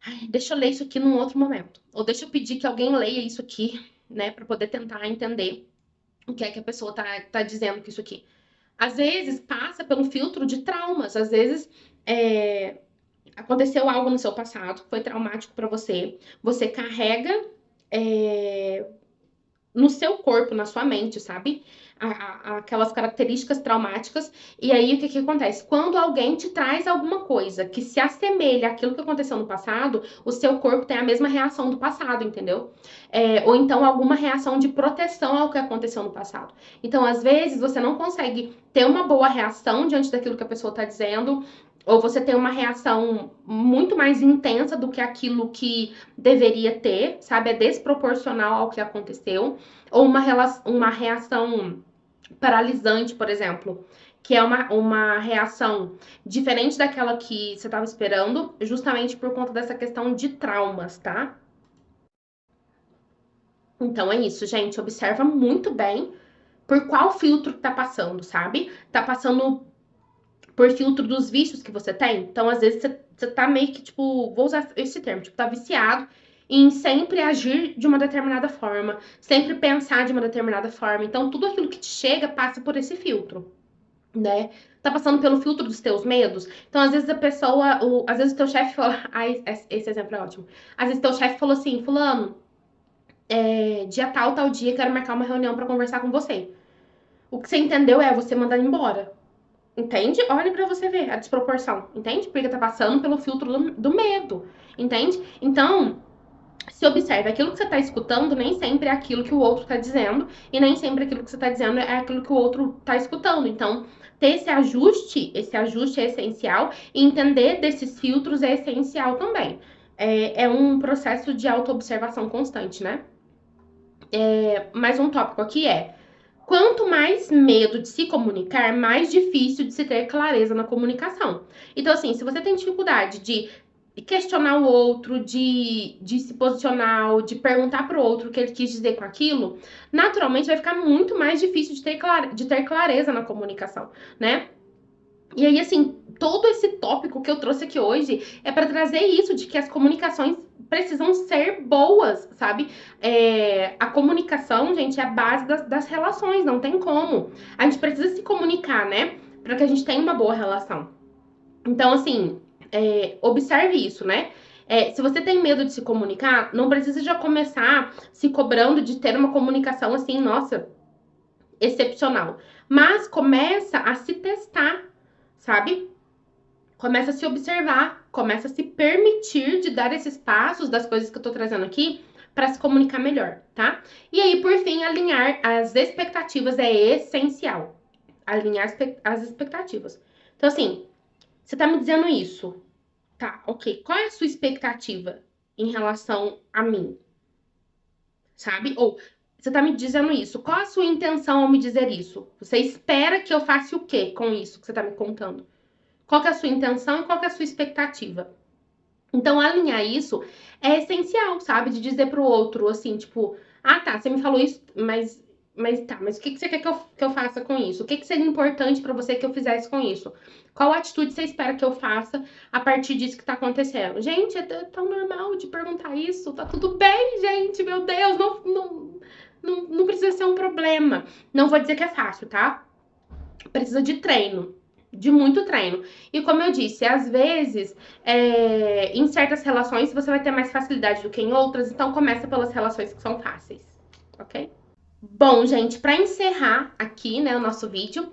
Ai, deixa eu ler isso aqui num outro momento. Ou deixa eu pedir que alguém leia isso aqui, né, pra poder tentar entender o que é que a pessoa tá dizendo com isso aqui. Às vezes passa pelo filtro de traumas, às vezes aconteceu algo no seu passado que foi traumático pra você, você carrega é, no seu corpo, na sua mente, sabe? Aquelas características traumáticas. E aí, o que que acontece? Quando alguém te traz alguma coisa que se assemelha àquilo que aconteceu no passado, o seu corpo tem a mesma reação do passado, entendeu? Ou então alguma reação de proteção ao que aconteceu no passado. Então, às vezes, você não consegue ter uma boa reação diante daquilo que a pessoa está dizendo, ou você tem uma reação muito mais intensa do que aquilo que deveria ter, sabe? É desproporcional ao que aconteceu. Ou uma reação paralisante, por exemplo, que é uma reação diferente daquela que você estava esperando, justamente por conta dessa questão de traumas, tá? Então é isso, gente. Observa muito bem por qual filtro que tá passando, sabe? Tá passando por filtro dos vícios que você tem. Então, às vezes, você tá meio que, tipo, vou usar esse termo, tipo, tá viciado em sempre agir de uma determinada forma, sempre pensar de uma determinada forma. Então, tudo aquilo que te chega passa por esse filtro. né? Tá passando pelo filtro dos teus medos. Então, às vezes a pessoa, às vezes o teu chefe fala, ai, esse exemplo é ótimo. Às vezes teu chefe falou assim, fulano, dia tal dia, quero marcar uma reunião pra conversar com você. O que você entendeu é você mandar embora. Entende? Olha pra você ver a desproporção, entende? Porque tá passando pelo filtro do medo, entende? Então, se observe, aquilo que você tá escutando nem sempre é aquilo que o outro tá dizendo, e nem sempre aquilo que você tá dizendo é aquilo que o outro tá escutando. Então, ter esse ajuste é essencial, e entender desses filtros é essencial também. É um processo de autoobservação constante, né? Mais um tópico aqui quanto mais medo de se comunicar, mais difícil de se ter clareza na comunicação. Então, assim, se você tem dificuldade de questionar o outro, de se posicionar, de perguntar para o outro o que ele quis dizer com aquilo, naturalmente vai ficar muito mais difícil de ter clareza na comunicação, né? E aí, assim, todo esse tópico que eu trouxe aqui hoje é para trazer isso, de que as comunicações precisam ser boas, sabe? A comunicação, gente, é a base das relações, não tem como. A gente precisa se comunicar, né? Para que a gente tenha uma boa relação. Então, assim, observe isso, né? Se você tem medo de se comunicar, não precisa já começar se cobrando de ter uma comunicação assim, nossa, excepcional. Mas começa a se testar, sabe? Começa a se observar, começa a se permitir de dar esses passos das coisas que eu tô trazendo aqui para se comunicar melhor, tá? E aí, por fim, alinhar as expectativas é essencial. Alinhar as expectativas. Então, assim, você tá me dizendo isso, tá? Ok. Qual é a sua expectativa em relação a mim, sabe? Ou você tá me dizendo isso. Qual a sua intenção ao me dizer isso? Você espera que eu faça o quê com isso que você tá me contando? Qual que é a sua intenção e qual que é a sua expectativa? Então, alinhar isso é essencial, sabe? De dizer pro outro, assim, tipo, ah, tá, você me falou isso, mas o que você quer que eu faça com isso? O que seria importante pra você que eu fizesse com isso? Qual atitude você espera que eu faça a partir disso que tá acontecendo? Gente, é tão normal de perguntar isso, tá tudo bem, gente, meu Deus, não precisa ser um problema. Não vou dizer que é fácil, tá? Precisa de treino, de muito treino. E como eu disse, às vezes, em certas relações você vai ter mais facilidade do que em outras, então começa pelas relações que são fáceis, ok? Bom, gente, para encerrar aqui, né, o nosso vídeo,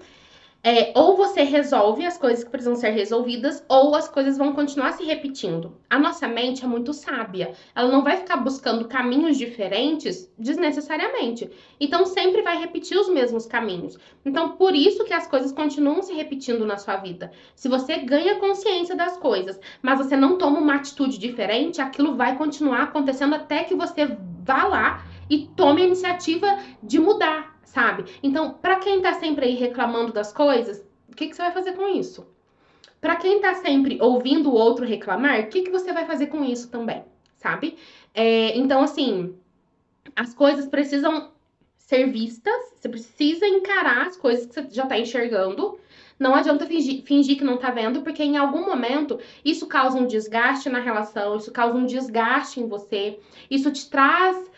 ou você resolve as coisas que precisam ser resolvidas, ou as coisas vão continuar se repetindo. A nossa mente é muito sábia, ela não vai ficar buscando caminhos diferentes desnecessariamente. Então, sempre vai repetir os mesmos caminhos. Então, por isso que as coisas continuam se repetindo na sua vida. Se você ganha consciência das coisas, mas você não toma uma atitude diferente, aquilo vai continuar acontecendo até que você vá lá e tome a iniciativa de mudar, sabe? Então, para quem tá sempre aí reclamando das coisas, o que você vai fazer com isso? Para quem tá sempre ouvindo o outro reclamar, o que você vai fazer com isso também, sabe? Então, assim, as coisas precisam ser vistas, você precisa encarar as coisas que você já tá enxergando. Não adianta fingir que não tá vendo, porque em algum momento isso causa um desgaste na relação, isso causa um desgaste em você, isso te traz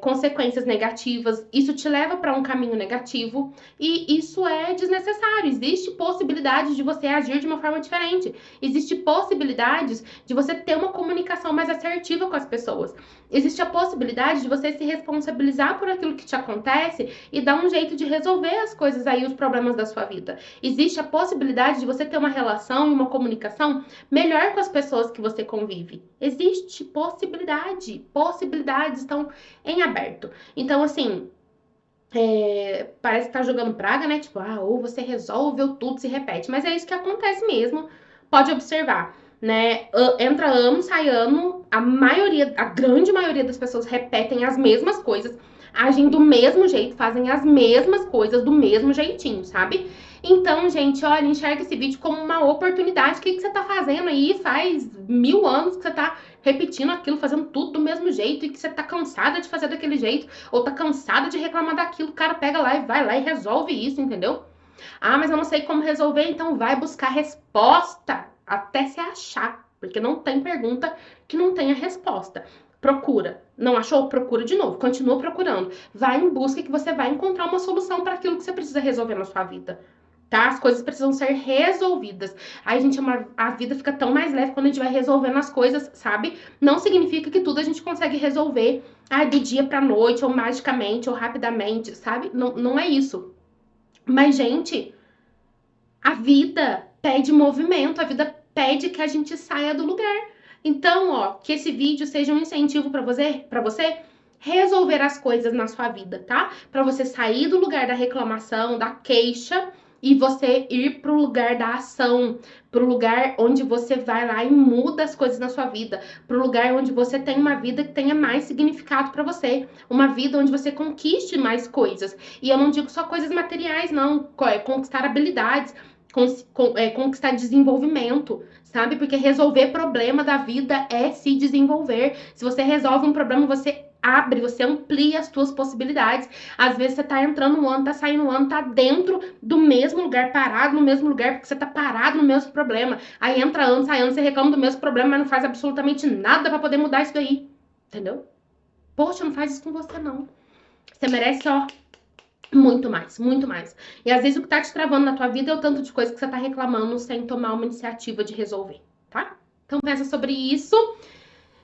consequências negativas, isso te leva para um caminho negativo e isso é desnecessário. Existe possibilidade de você agir de uma forma diferente, existe possibilidades de você ter uma comunicação mais assertiva com as pessoas. Existe a possibilidade de você se responsabilizar por aquilo que te acontece e dar um jeito de resolver as coisas aí, os problemas da sua vida. Existe a possibilidade de você ter uma relação e uma comunicação melhor com as pessoas que você convive. Existe possibilidade. Possibilidades estão em aberto. Então, assim, parece que tá jogando praga, né? Tipo, ou você resolve ou tudo se repete. Mas é isso que acontece mesmo. Pode observar, né? Entra ano, sai ano, a grande maioria das pessoas repetem as mesmas coisas, agem do mesmo jeito, fazem as mesmas coisas do mesmo jeitinho, sabe? Então, gente, olha, enxerga esse vídeo como uma oportunidade. O que você tá fazendo aí? Faz 1000 anos que você tá repetindo aquilo, fazendo tudo do mesmo jeito e que você tá cansada de fazer daquele jeito ou tá cansada de reclamar daquilo. O cara pega lá e vai lá e resolve isso, entendeu? Ah, mas eu não sei como resolver, então vai buscar resposta até se achar, porque não tem pergunta que não tenha resposta. Procura. Não achou? Procura de novo. Continua procurando. Vai em busca que você vai encontrar uma solução para aquilo que você precisa resolver na sua vida. tá? As coisas precisam ser resolvidas. Aí, gente, a vida fica tão mais leve quando a gente vai resolvendo as coisas, sabe? Não significa que tudo a gente consegue resolver, do dia pra noite, ou magicamente, ou rapidamente, sabe? Não, não é isso. Mas, gente, a vida pede movimento, a vida pede que a gente saia do lugar. Então, ó, que esse vídeo seja um incentivo para você resolver as coisas na sua vida, tá? Para você sair do lugar da reclamação, da queixa e você ir pro lugar da ação, pro lugar onde você vai lá e muda as coisas na sua vida, pro lugar onde você tem uma vida que tenha mais significado para você, uma vida onde você conquiste mais coisas. E eu não digo só coisas materiais, não, conquistar habilidades, conquistar desenvolvimento, sabe? Porque resolver problema da vida é se desenvolver. Se você resolve um problema, você abre, você amplia as suas possibilidades. Às vezes você tá entrando no ano, tá saindo no ano, tá dentro do mesmo lugar, parado no mesmo lugar, porque você tá parado no mesmo problema. Aí entra ano, sai ano, você reclama do mesmo problema, mas não faz absolutamente nada para poder mudar isso daí. Entendeu? Poxa, não faz isso com você, não. Você merece, ó, muito mais, muito mais. E às vezes o que tá te travando na tua vida é o tanto de coisa que você tá reclamando sem tomar uma iniciativa de resolver, tá? Então pensa sobre isso.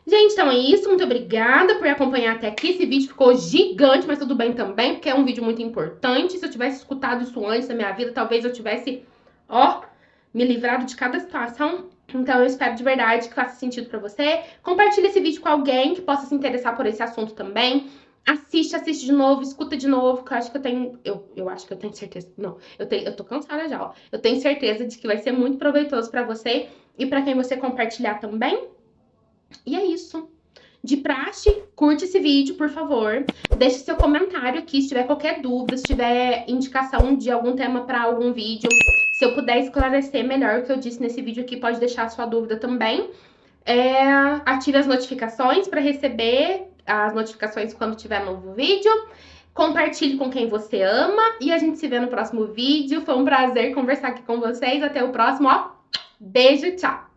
Gente, então é isso. Muito obrigada por acompanhar até aqui. Esse vídeo ficou gigante, mas tudo bem também, porque é um vídeo muito importante. Se eu tivesse escutado isso antes da minha vida, talvez eu tivesse, ó, me livrado de cada situação. Então eu espero de verdade que faça sentido pra você. Compartilhe esse vídeo com alguém que possa se interessar por esse assunto também. Assiste de novo, escuta de novo, que eu acho que eu tenho. Eu acho que eu tenho certeza. Não, eu tô cansada já, ó. Eu tenho certeza de que vai ser muito proveitoso pra você e pra quem você compartilhar também. E é isso. De praxe, curte esse vídeo, por favor. Deixe seu comentário aqui se tiver qualquer dúvida, se tiver indicação de algum tema para algum vídeo. Se eu puder esclarecer melhor o que eu disse nesse vídeo aqui, pode deixar a sua dúvida também. Ative as notificações para receber as notificações quando tiver novo vídeo. Compartilhe com quem você ama e a gente se vê no próximo vídeo. Foi um prazer conversar aqui com vocês. Até o próximo, ó. Beijo, tchau!